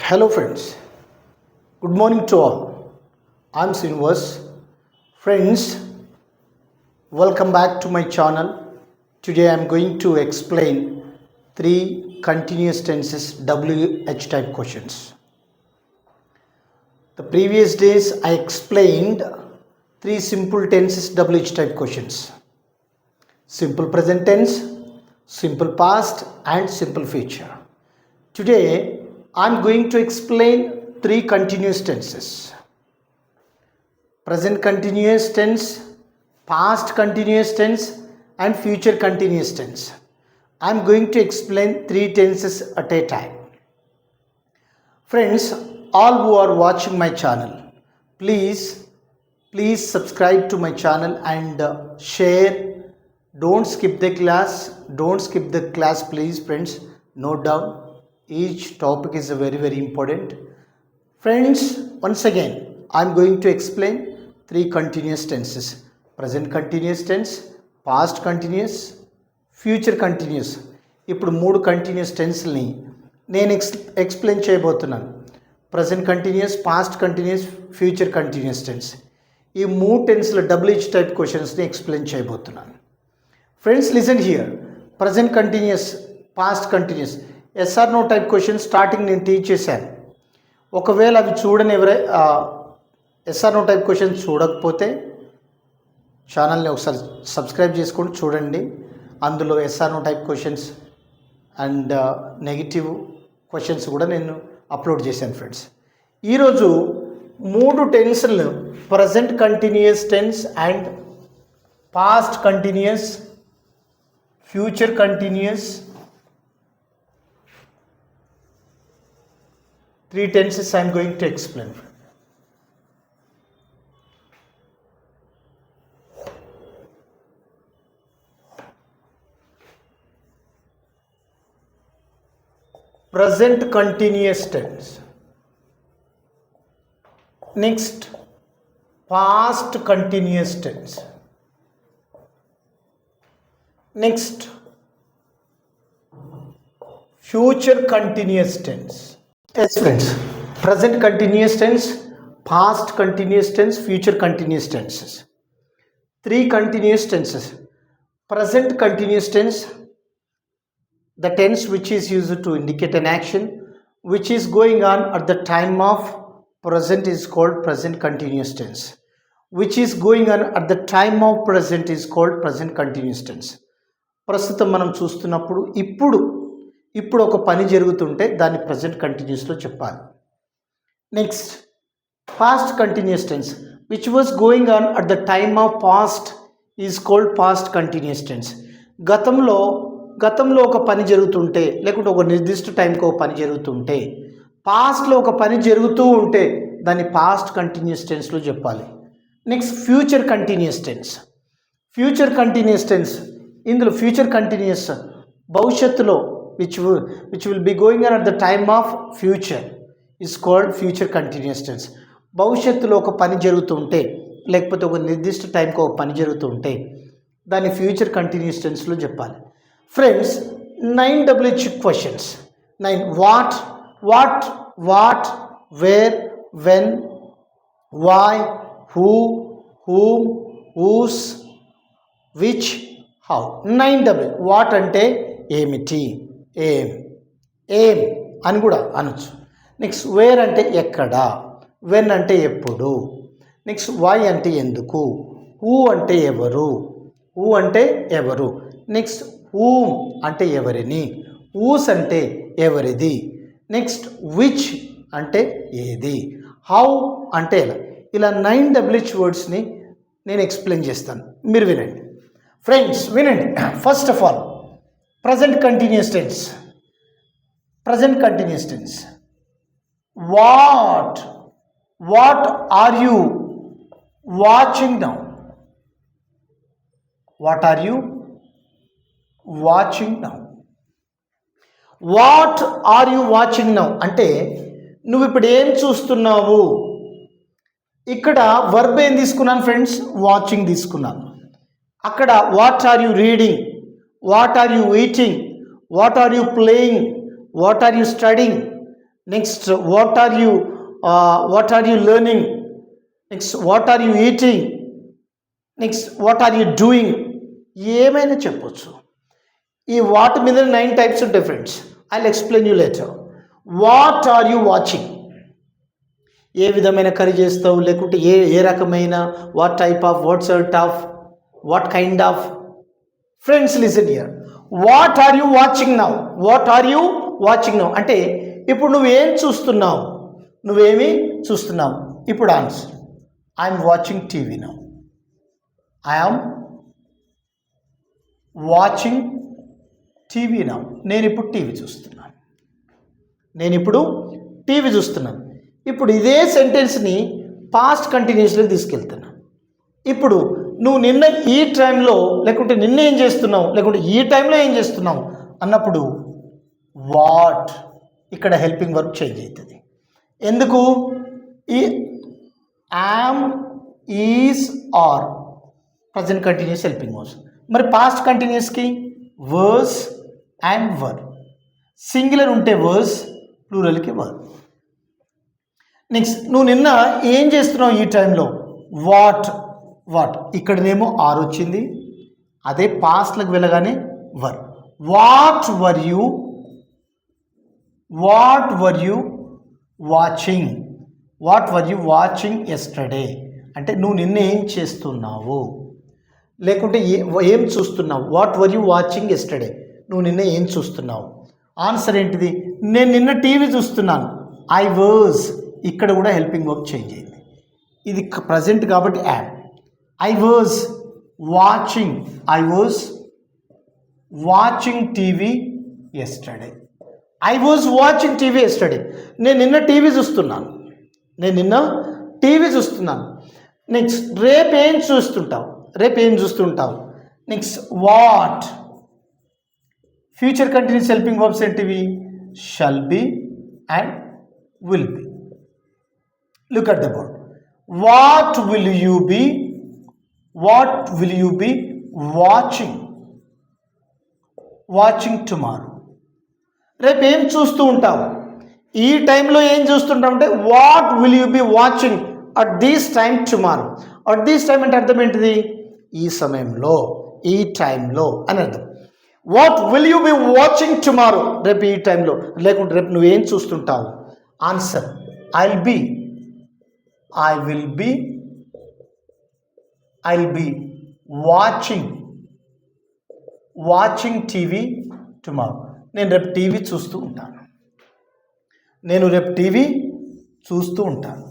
Hello friends, good morning to all. I'm Srinivas. Friends, welcome back to my channel. Today I'm going to explain three continuous tenses WH type questions. The previous days I explained three simple tenses WH type questions. Simple present tense, simple past and simple future. Today I'm going to explain three continuous tenses. Present continuous tense, past continuous tense and future continuous tense. I'm going to explain three tenses at a time. Friends, all who are watching my channel, please subscribe to my channel and share. Don't skip the class please friends. Note down. Each topic is very important. Friends, once again, I am going to explain three continuous tenses. Present continuous tense, past continuous, future continuous. ఇప్పుడు మూడు continuous టెన్స్ని నేను explain చేయబోతున్నాను. Present continuous, past continuous, future continuous tense. ఈ మూడు టెన్స్ల WH type క్వశ్చన్స్ని explain చేయబోతున్నాను. Friends listen here. Present continuous, past continuous, yes or no type question starting నేను టీచ్ చేశాను. ఒకవేళ అవి చూడని ఎస్ఆర్ నో టైప్ క్వశ్చన్స్ చూడకపోతే ఛానల్ని ఒకసారి సబ్స్క్రైబ్ చేసుకొని చూడండి. అందులో yes or no type questions and negative questions కూడా నేను అప్లోడ్ చేశాను ఫ్రెండ్స్. ఈరోజు మూడు టెన్స్లు present continuous tense and past continuous, future continuous, three tenses I am going to explain. Present continuous tense. Next, past continuous tense. Next, future continuous tense. Yes friends, present continuous tense, past continuous tense, future continuous tenses. Three continuous tenses. Present continuous tense, the tense which is used to indicate an action which is going on at the time of present is called present continuous tense. Which is going on at the time of present is called present continuous tense. ప్రస్తుతం మనం చూస్తున్నప్పుడు ఇప్పుడు ఒక పని జరుగుతుంటే దాన్ని present కంటిన్యూస్లో చెప్పాలి. Next, past continuous tense which was going on at the time of past is called past continuous tense. గతంలో ఒక పని జరుగుతుంటే, లేకుంటే ఒక నిర్దిష్ట టైంకి ఒక పని జరుగుతుంటే, పాస్ట్లో ఒక పని జరుగుతూ ఉంటే దాన్ని పాస్ట్ కంటిన్యూస్ టెన్స్లో చెప్పాలి. Next, future continuous tense. Future continuous tense, ఇందులో ఫ్యూచర్ కంటిన్యూస్ భవిష్యత్తులో which will be going on at the time of future is called future continuous tense. భవిష్యత్తులో ఒక పని జరుగుతుంటే, లేకపోతే ఒక నిర్దిష్ట టైంకి ఒక పని జరుగుతుంటే దాన్ని ఫ్యూచర్ కంటిన్యూస్ టెన్స్లో చెప్పాలి. Friends, 9 WH questions. 9 what, where, when, why, who, whom, whose, which, how. 9 W. What అంటే ఏమిటి, ఏం అని కూడా అనొచ్చు. నెక్స్ట్, వేర్ అంటే ఎక్కడ, వెన్ అంటే ఎప్పుడు, నెక్స్ట్ వై అంటే ఎందుకు, హూ అంటే ఎవరు, నెక్స్ట్ హూమ్ అంటే ఎవరిని, హూస్ అంటే ఎవరిది, నెక్స్ట్ విచ్ అంటే ఏది, హౌ అంటే ఎలా. ఇలా 9 WH వర్డ్స్ని నేను ఎక్స్ప్లెయిన్ చేస్తాను, మీరు వినండి. ఫ్రెండ్స్ వినండి. First of all, present continuous tense. Present continuous tense. What are you watching now? What are you watching now? What are you watching now అంటే నువ్వు ఇప్పుడు ఏం చూస్తున్నావు. ఇక్కడ వర్బ్ ఏం తీసుకున్నాను ఫ్రెండ్స్, వాచింగ్ తీసుకున్నాను. అక్కడ what are you reading, what are you eating, what are you playing, what are you studying, next what are you learning, next what are you eating, next what are you doing, ఏమైనా చెప్పొచ్చు. ఈ what మీద 9 types ఉంటాయి friends. I will explain you later. What are you watching, ఏ విధమైన curry చేస్తావు, లేకుంటే ఏ రకమైన, what type of, what sort of, what kind of. Friends listen here, what are you watching now, what are you watching now అంటే ఇప్పుడు నువ్వేం చూస్తున్నావు, నువ్వేమి చూస్తున్నావు. ఇప్పుడు answer, I'm watching TV now, I'm watching TV now. నేను ఇప్పుడు TV చూస్తున్నాను. ఇప్పుడు ఇదే సెంటెన్స్ని పాస్ట్ కంటిన్యూస్లోకి తీసుకెళ్తున్నాను. ఇప్పుడు నువ్వు నిన్న ఈ టైంలో, లేకుంటే నిన్న ఏం చేస్తున్నావు, లేకుంటే ఈ టైంలో ఏం చేస్తున్నావు అన్నప్పుడు వాట్ ఇక్కడ హెల్పింగ్ వర్బ్ చేంజ్ అవుతుంది. ఎందుకు? ఈ am, is, are present continuous helping verbs. మరి పాస్ట్ కంటిన్యూస్కి వర్స్ అండ్ వర్. సింగులర్ ఉంటే వర్స్, ప్లూరల్కి వర్. నెక్స్ట్ నువ్వు నిన్న ఏం చేస్తున్నావు ఈ టైంలో, వాట్. ఇక్కడనేమో ఆర్ వచ్చింది, అదే పాస్ట్లకు వెళ్ళగానే were. What were you watching yesterday అంటే నువ్వు నిన్న ఏం చేస్తున్నావు, లేకుంటే ఏం చూస్తున్నావు. What were you watching yesterday, నువ్వు నిన్న ఏం చూస్తున్నావు. ఆన్సర్ ఏంటిది? నేను నిన్న టీవీ చూస్తున్నాను. ఐ వాజ్, ఇక్కడ కూడా హెల్పింగ్ వర్బ్ చేంజ్ అయింది. ఇది ప్రజెంట్ కాబట్టి add. I was watching TV yesterday. నేను నిన్న టీవీ చూస్తున్నాను. నెక్స్ట్ రేపు ఏం చూస్తుంటావు. Next what. Future continuous helping verbs ఏంటివి? Shall be and will be. Look at the board. What will you be watching tomorrow? రేపు ఏం చూస్తూ ఉంటావు, ఈ టైంలో ఏం చూస్తుంటావు అంటే what will you be watching at this time tomorrow. At this time అంటే అర్థం ఏంటిది? ఈ సమయంలో, ఈ టైంలో అని అర్థం. What will you be watching tomorrow, రేపు ఈ టైంలో, లేకుంటే రేపు నువ్వేం చూస్తుంటావు. Answer, I will be watching TV tomorrow. నేను రేపు టీవీ చూస్తూ ఉంటాను.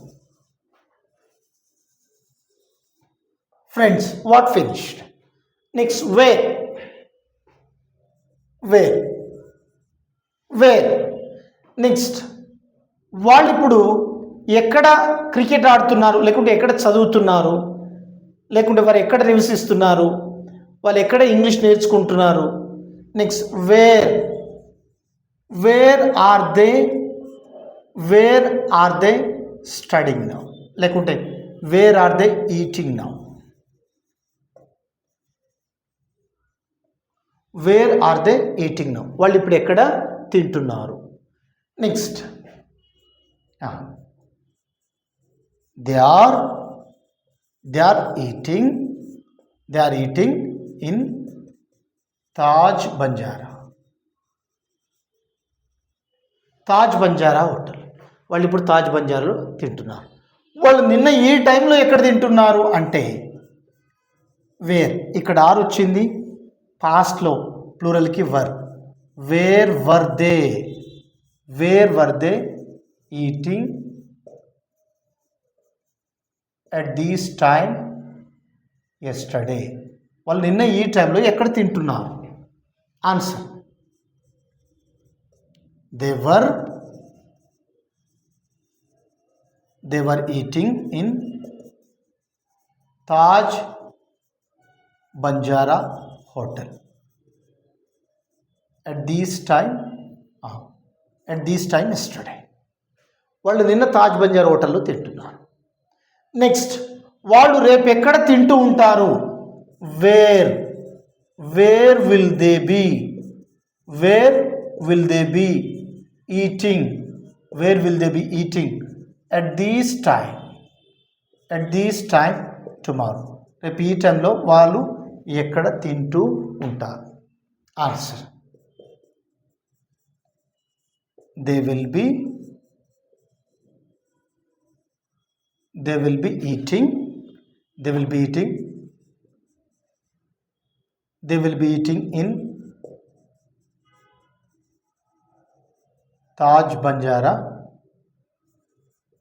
Friends, what finished. Next where. Next వాళ్ళు ఇప్పుడు ఎక్కడ క్రికెట్ ఆడుతున్నారు, లేకుంటే ఎక్కడ చదువుతున్నారు, లేకుంటే వారు ఎక్కడ నివసిస్తున్నారు, వాళ్ళు ఎక్కడ ఇంగ్లీష్ నేర్చుకుంటున్నారు. Next where are they studying now, లేకుంటే where are they eating now. వాళ్ళు ఇప్పుడు ఎక్కడ తింటున్నారు. Next They are eating in Taj Banjara hotel. వాళ్ళు ఇప్పుడు తాజ్ బంజారాలో తింటున్నారు. వాళ్ళు నిన్న ఈ టైంలో ఎక్కడ తింటున్నారు అంటే వేర్. ఇక్కడ ఆర్ వచ్చింది, పాస్ట్లో ప్లూరల్కి were. Where were they eating at this time yesterday. వాళ్ళు నిన్న ఈ టైంలో ఎక్కడ తింటున్నారు. Answer, they were eating in Taj Banjara hotel at this time yesterday. వాళ్ళు నిన్న తాజ్ బంజారా హోటల్లో తింటున్నారు. నెక్స్ట్ వాళ్ళు రేపు ఎక్కడ తింటూ ఉంటారు. Where will they be eating where will they be eating at this time tomorrow. రేపు ఈ టైంలో వాళ్ళు ఎక్కడ తింటూ ఉంటారు? Answer, they will be eating in Taj Banjara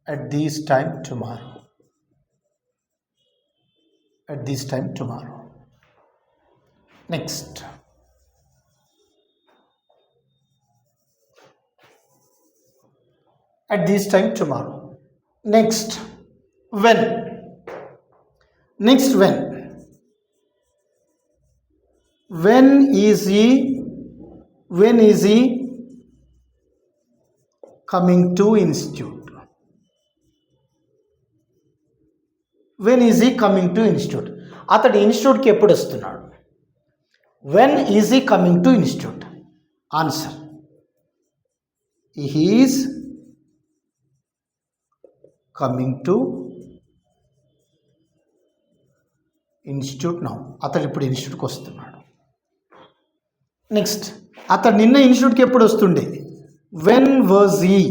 at this time tomorrow. Next, at this time tomorrow. Next, when. When is he coming to institute? అతడు ఇన్స్టిట్యూట్కి ఎప్పుడు వస్తున్నాడు? When is he coming to institute? Answer, he is coming to institute now. అతడు ఇప్పుడు ఇన్స్టిట్యూట్కి వస్తున్నాడు. Next, అతడు నిన్న ఇన్స్టిట్యూట్కి ఎప్పుడు వస్తుండే? When was he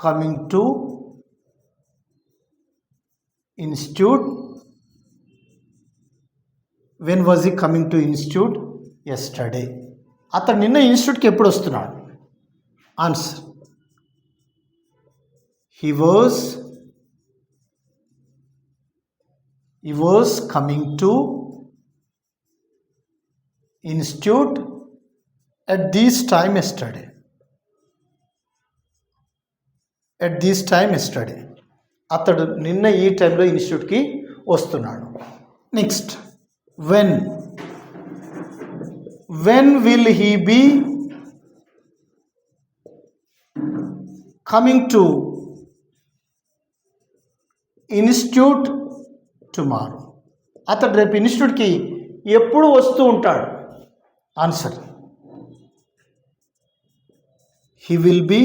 coming to institute? Yesterday. అతడు నిన్న ఇన్స్టిట్యూట్కి ఎప్పుడు వస్తున్నాడు? Answer, he was coming to institute at this time yesterday. అతడు నిన్న ఈ టైంలో ఇన్స్టిట్యూట్కి వస్తున్నాడు. Next, when will he be coming to institute tomorrow? అతడు రేపు ఇన్స్టిట్యూట్కి ఎప్పుడు వస్తూ ఉంటాడు? Answer, he will be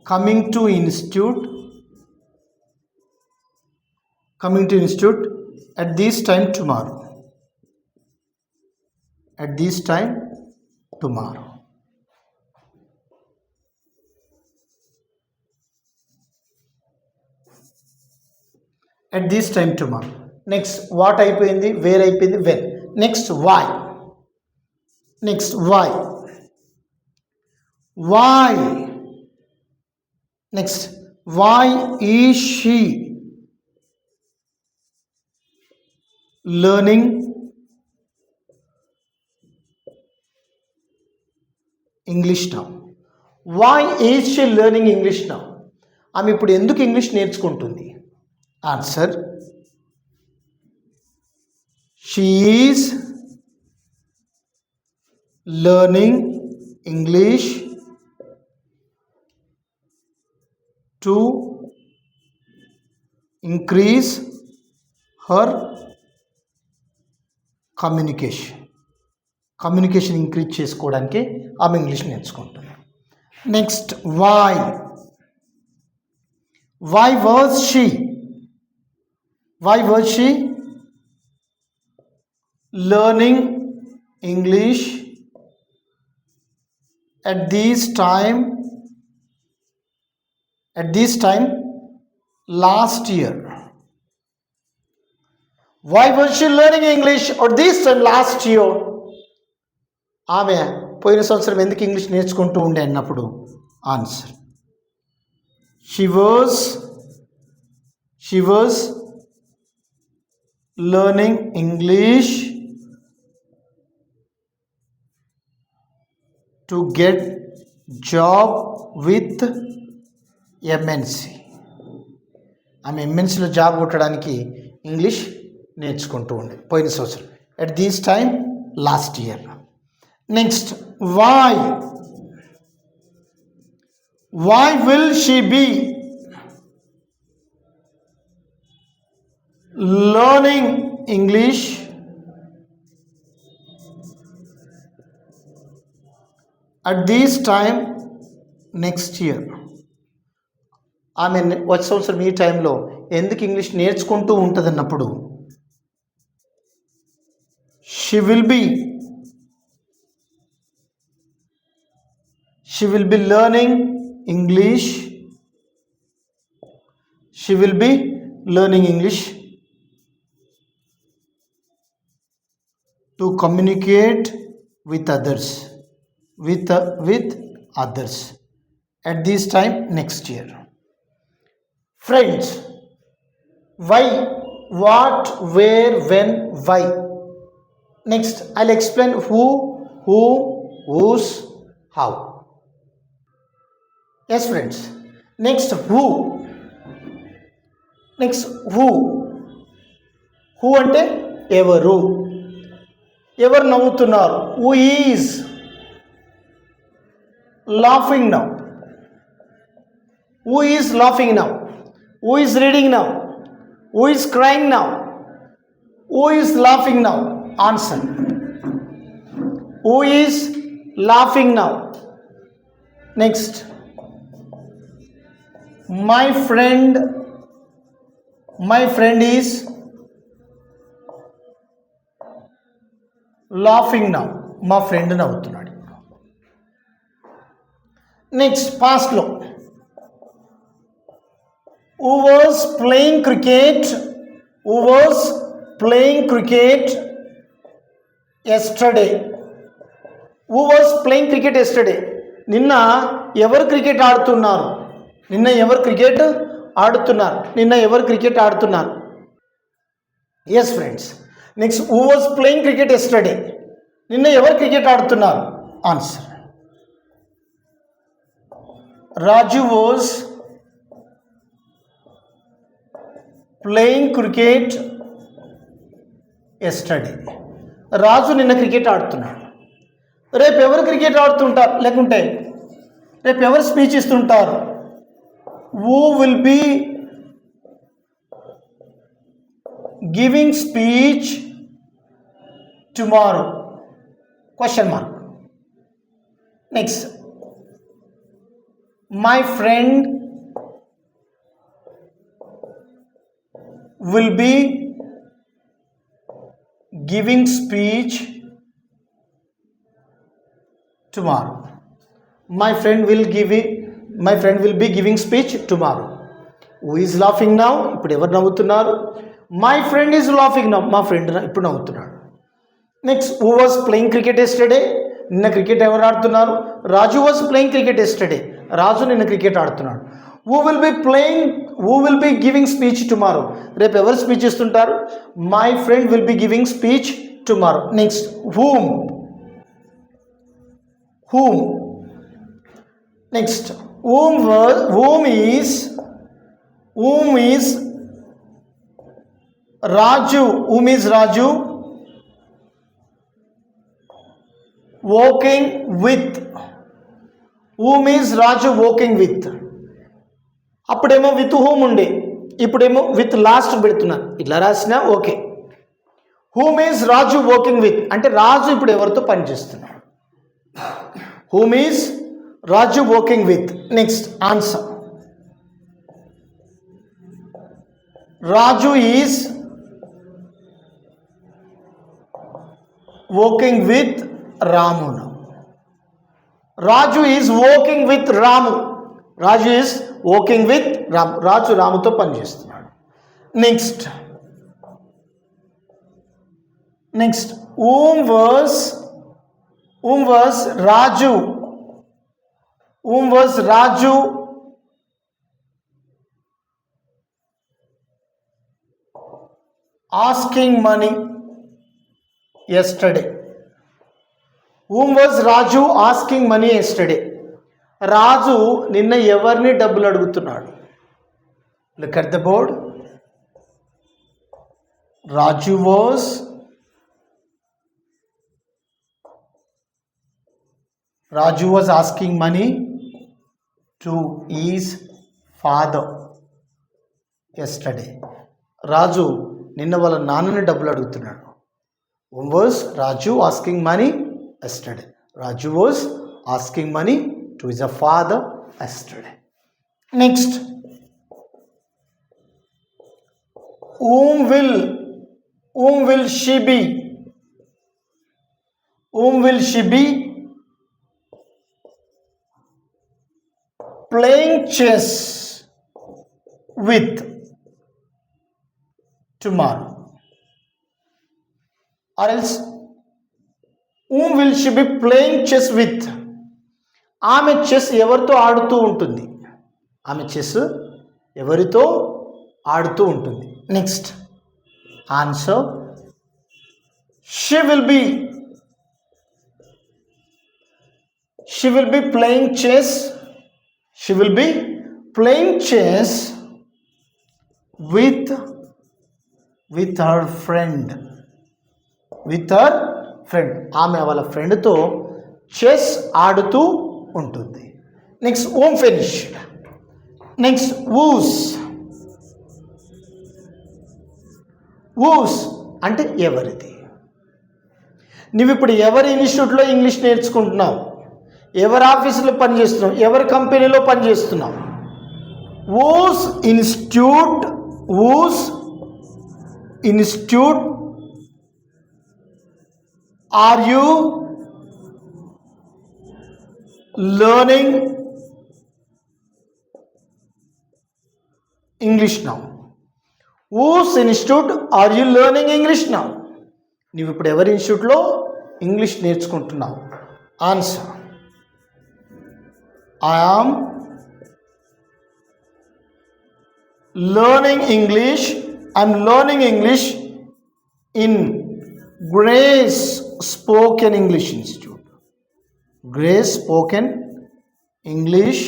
coming to institute at this time tomorrow. At this time tomorrow. Next, what అయిపోయింది? వేర్ అయిపోయింది. When. Next, why. Next, why is she learning English now? ఆమె ఇప్పుడు ఎందుకు ఇంగ్లీష్ నేర్చుకుంటుంది? Answer, she is learning English to increase her communication increase చేసుకోవడానికి ఆమె English నేర్చుకుంటుంది. Next, why was she learning English at this time last year? Why was she learning English at this time last year? ఆమె పోయిన సంవత్సరం ఎందుకు English నేర్చుకుంటూ ఉండే అన్నప్పుడు answer, she was learning English to get job with MNC. ఆమె ఎంఎన్సీలో job కొట్టడానికి English నేర్చుకుంటూ ఉండే పోయిన సంవత్సరం. At this time last year. Next, why will she be learning English at these time next year. ఆమె వచ్చే సంవత్సరం ఈ టైంలో ఎందుకు ఇంగ్లీష్ నేర్చుకుంటూ ఉంటుంది అన్నప్పుడు she will be learning English. She will be learning English to communicate with others with others at this time next year. Friends, why, what, where, when, why. Next I'll explain who, whose, how. Yes friends, next who అంటే ఎవరు నవ్వుతున్నారు. Who is laughing now, who is reading now, who is crying now, who is laughing now. Answer, who is laughing now. Next my friend is laughing now. మా friend నవ్వుతున్నాడు. Next పాస్ట్లో who was playing cricket yesterday. నిన్న ఎవరు cricket ఆడుతున్నారు? నిన్న ఎవరు cricket ఆడుతున్నారు? Yes friends. Next who was playing cricket yesterday. నిన్న ఎవరు క్రికెట్ ఆడుతున్నారు? Answer, Raju was playing cricket yesterday. Raju నిన్న క్రికెట్ ఆడుతున్నాడు. రేపు ఎవరు క్రికెట్ ఆడుతుంటారు? లేకుంటే రేపు ఎవరు స్పీచ్ ఇస్తుంటారు? Who will be giving speech tomorrow? Question mark. Next my friend will be giving speech tomorrow. My friend will be giving speech tomorrow. Who is laughing now? ఇప్పుడు ఎవరు నవ్వుతున్నారు? My friend is laughing now. మా friend ఇప్పుడు నవ్వుతున్నాడు. Next who was playing cricket yesterday. నిన్న cricket ఎవరు ఆడుతున్నారు? Raju was playing cricket yesterday. Raju నిన్న క్రికెట్ ఆడుతున్నాడు. Who will be giving speech tomorrow. రేపు ఎవరు స్పీచ్ ఇస్తుంటారు? My friend will be giving speech tomorrow. Next whom. Next whom is Raju. Whom is Raju walking with? Whom is Raju walking with? అప్పుడేమో with whom ఉండే, ఇప్పుడేమో with last పెడుతున్నారు. ఇట్లా రాసినా okay. Whom is Raju working with అంటే రాజు ఇప్పుడు ఎవరితో పనిచేస్తున్నాడు? Whom is Raju working with. Next answer, Raju is working with Ramu. Raju is working with Ramu. Raju is working with Ramu. Raju రాముతో పనిచేస్తున్నాడు. Next whom was Raju asking money yesterday? Whom was Raju asking money yesterday? రాజు నిన్న ఎవరిని డబ్బులు అడుగుతున్నాడు? Look at the board. Raju was asking money to his father yesterday. రాజు నిన్న వాళ్ళ నాన్నని డబ్బులు అడుగుతున్నాడు. Whom was Raju asking money yesterday? Raju was asking money to his father yesterday. Next, whom will she be? Whom will she be playing chess with tomorrow? Or else, whom will she be playing chess with? ఆమె chess ఎవరితో ఆడుతూ ఉంటుంది? ఆమె chess ఎవరితో ఆడుతూ ఉంటుంది? Next answer, she will be playing chess. She will be playing chess with her friend. ఆమె వాళ్ళ ఫ్రెండ్తో చెస్ ఆడుతూ ఉంటుంది. Next, home finished. Next, whose అంటే ఎవరిది. నువ్వు ఇప్పుడు ఎవరి ఇన్స్టిట్యూట్లో ఇంగ్లీష్ నేర్చుకుంటున్నావు? ఎవరి ఆఫీసులో పనిచేస్తున్నావు? ఎవరి కంపెనీలో పనిచేస్తున్నావు? whose institute are you learning English now? Whose institute are you learning English now? నువ్వు ఇప్పుడు ఎవరి ఇన్స్టిట్యూట్లో ఇంగ్లీష్ నేర్చుకుంటున్నావు? Answer, I am learning English. I'm learning English in Grace Spoken English Institute. Grace Spoken English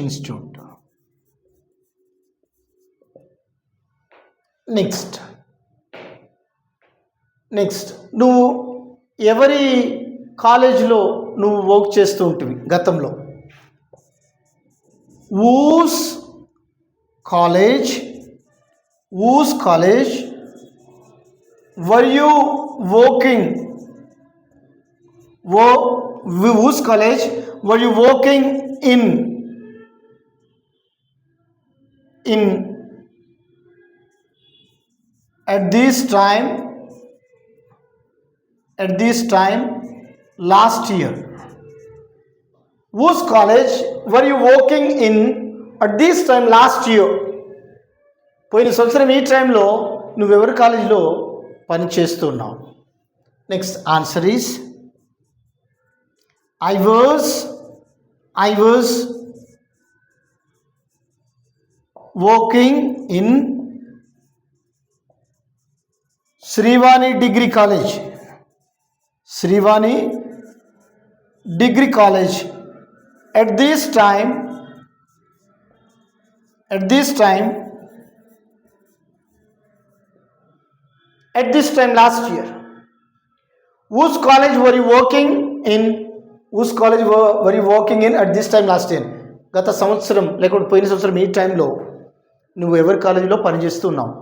Institute. Next, నువ్వు ఎవరి కాలేజీలో నువ్వు work చేస్తూ ఉంటుంది గతంలో? whose college were you working? Whose college were you working in at this time last year? Whose college were you working in at this time last year? పోయిన సంవత్సరం ఈ టైంలో నువ్వెవరి కాలేజీలో పని చేస్తున్నావు? Next answer is, I was working in Srivani Degree College. At this time last year. Whose college were you working in at this time last year? గత సంవత్సరం లేకపోతే పోయిన సంవత్సరం ఈ టైంలో నువ్వు ఎవరి కాలేజీలో పనిచేస్తున్నావు?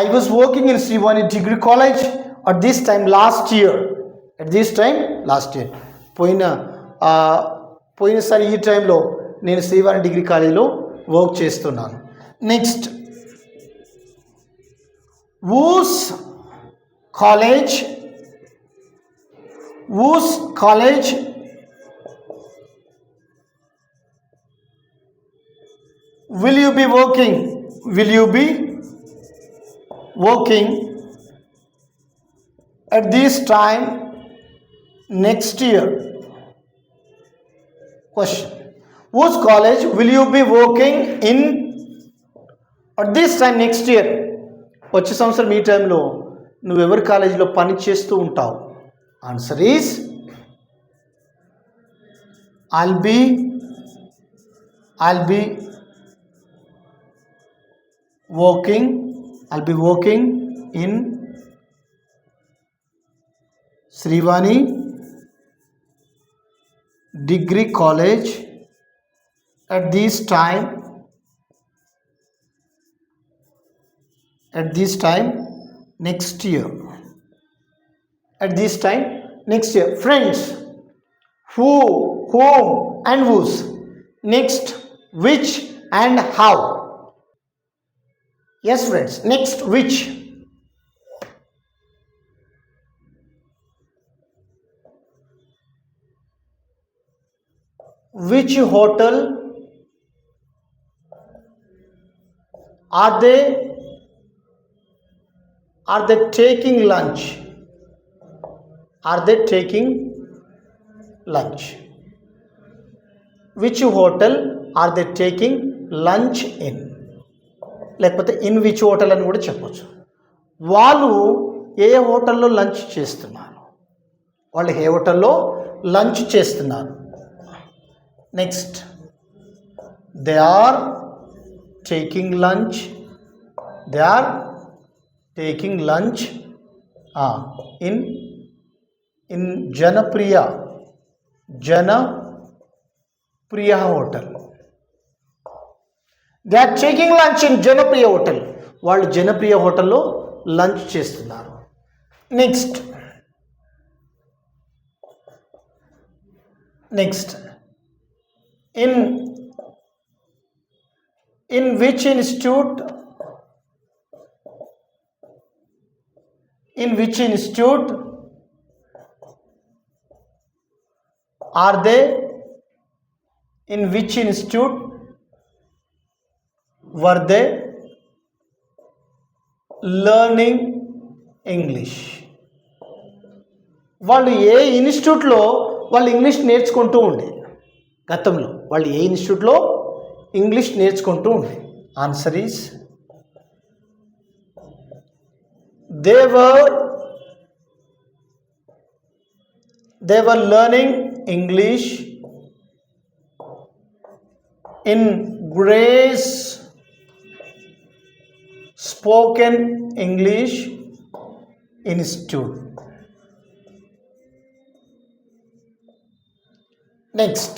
I was working in Srivani Degree College at this time last year. పోయినసారి ఈ టైంలో నేను శ్రీవాణి డిగ్రీ కాలేజీలో వర్క్ చేస్తున్నాను. Next, whose college will you be working at this time next year? Question, whose college will you be working in at this time next year? వచ్చే సంవత్సరం ఈ టైంలో నువ్వెవరి కాలేజీలో పని చేస్తూ ఉంటావు? Answer is, I'll be working in Srivani Degree College at this time next year. at this time. Next year, friends, who, whom and whose. Next, which and how. Yes friends, next which. Which hotel are they taking lunch? Are they taking lunch? Which hotel are they taking lunch in? లేకపోతే in which hotel అని కూడా చెప్పొచ్చు. వాళ్ళు ఏ హోటల్లో lunch చేస్తున్నారు? వాళ్ళు ఏ హోటల్లో lunch చేస్తున్నారు? Next, they are taking lunch. They are taking lunch in Janapriya hotel. They are taking lunch in Janapriya hotel. వాళ్ళు జనప్రియ హోటల్లో లంచ్ చేస్తున్నారు. Next, in which institute are they? In which institute were they learning English? వాళ్ళు ఏ ఇన్స్టిట్యూట్లో వాళ్ళు English నేర్చుకుంటూ ఉండే గతంలో? వాళ్ళు ఏ ఇన్స్టిట్యూట్లో ఇంగ్లీష్ నేర్చుకుంటూ ఉండే? Answer is they were learning English in Grace Spoken English Institute. Next,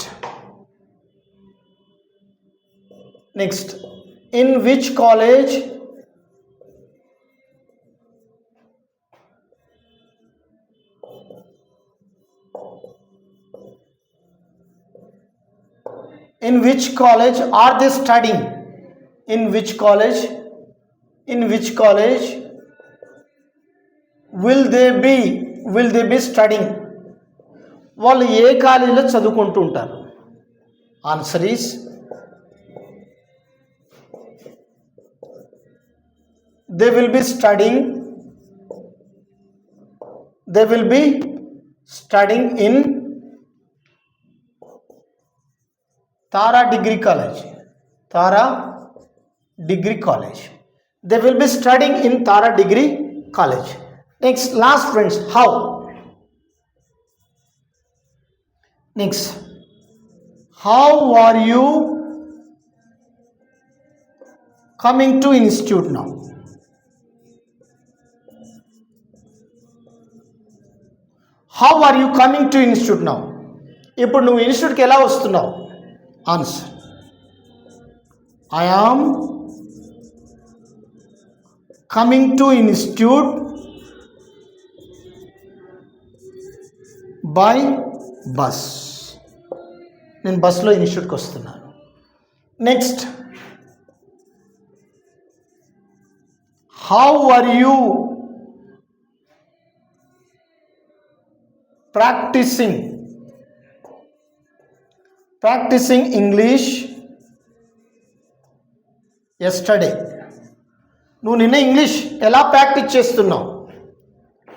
in which college are they studying? In which college will they be studying? వాళ్ళు ఏ కాలేజీలో చదువుకుంటూ ఉంటారు? Answer is they will be studying in Tara Degree College. They will be studying in Tara Degree College. Next, last friends, how? Next, how are you coming to institute now? How are you coming to institute now? ఇప్పుడు నువ్వు ఇన్స్టిట్యూట్కి ఎలా వస్తున్నావు? Answer, I am coming to institute by bus. నేను బస్సులో ఇన్స్టిట్యూట్కి వస్తున్నాను. Next, how are you practicing English yesterday? నువ్వు నిన్న ఇంగ్లీష్ ఎలా ప్రాక్టీస్ చేస్తున్నావు?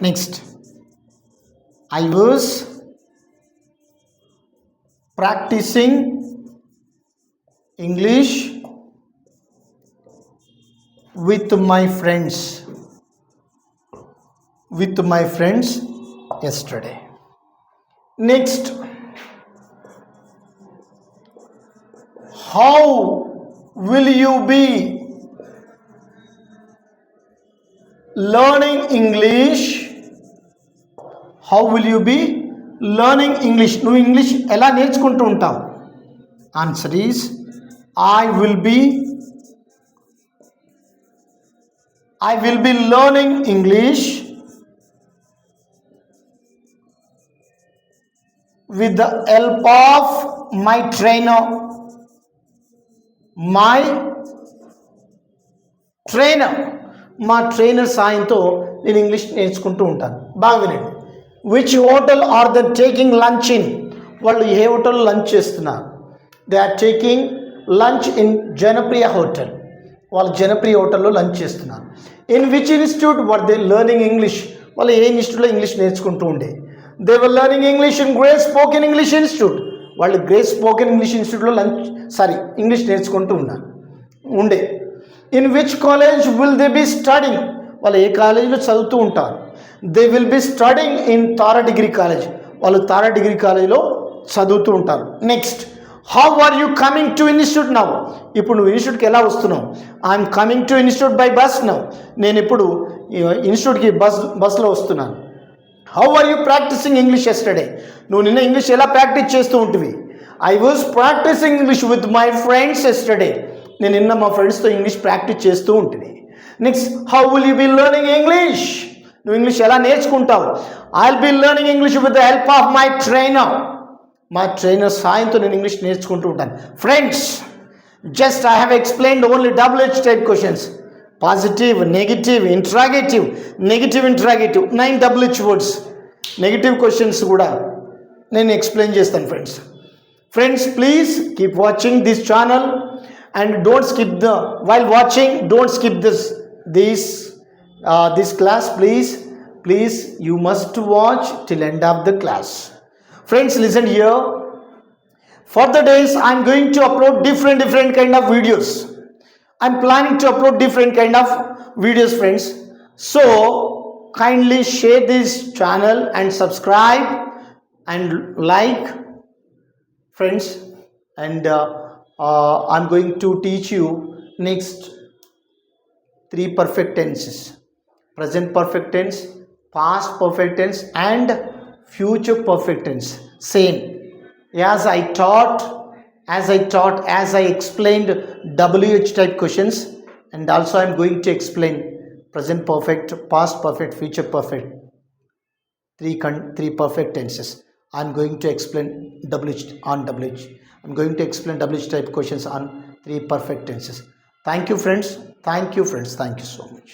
Next, I was practicing English with my friends yesterday. Next, how will you be learning English? How will you be learning English? నువ్వు English ఎలా నేర్చుకుంటూ ఉంటావు? Answer is I will be learning English with the help of my trainer. My trainer, మా trainer సాయంతో నేను English నేర్చుకుంటూ ఉంటాను. బాగా వినండి. Which hotel are the taking lunch in? వాళ్ళు ఏ హోటల్ లంచ్ చేస్తున్నారు? They are taking lunch in Janapriya hotel. వాళ్ళు జనప్రియ హోటల్లో లంచ్ చేస్తున్నారు. In which institute were they learning English? వాళ్ళు ఏ ఇన్స్టిట్యూట్లో ఇంగ్లీష్ నేర్చుకుంటూ ఉండే? They were learning English in Grace spoken English institute. వాళ్ళు గ్రేస్ స్పోకెన్ ఇంగ్లీష్ ఇన్స్టిట్యూట్లో ఇంగ్లీష్ నేర్చుకుంటూ ఉండే. In which college will they be studying? వాళ్ళు ఏ కాలేజీలో చదువుతూ ఉంటారు? They will be studying in Tara degree college. వాళ్ళు తారా డిగ్రీ కాలేజీలో చదువుతూ ఉంటారు. Next, how are you coming to institute now? ఇప్పుడు నువ్వు ఇన్స్టిట్యూట్కి ఎలా వస్తున్నావు? I'm coming to institute by bus now. నేను ఇప్పుడు ఇన్స్టిట్యూట్కి బస్లో వస్తున్నాను. How are you practicing English yesterday? నువ్వు నిన్న ఇంగ్లీష్ ఎలా ప్రాక్టీస్ చేస్తూ ఉంటివి? I was practicing English with my friends yesterday. నేను నిన్న మా ఫ్రెండ్స్తో ఇంగ్లీష్ ప్రాక్టీస్ చేస్తూ ఉంటుంది. Next, how will you be learning English? నువ్వు ఇంగ్లీష్ ఎలా నేర్చుకుంటావు? I will be learning English with the help of my trainer. మా ట్రైనర్ సాయంతో నేను ఇంగ్లీష్ నేర్చుకుంటూ ఉంటాను. Friends, just I have explained only WH type questions. Positive, negative, interrogative, 9 WH వర్డ్స్. Negative questions కూడా నేను ఎక్స్ప్లెయిన్ చేస్తాను friends. Please keep watching this channel and don't skip while watching, don't skip this class, please you must watch till end of the class. Friends, listen here. For the days I'm going to upload different kind of videos. I'm planning to upload different kind of videos, friends. So kindly share this channel and subscribe and like, friends. And I'm going to teach you next 3 perfect tenses: present perfect tense, past perfect tense, and future perfect tense. Same as I explained WH type questions, and also I'm going to explain present perfect, past perfect, future perfect, 3 perfect tenses. I'm going to explain WH. I'm going to explain WH type questions on 3 perfect tenses. Thank you friends. Thank you so much.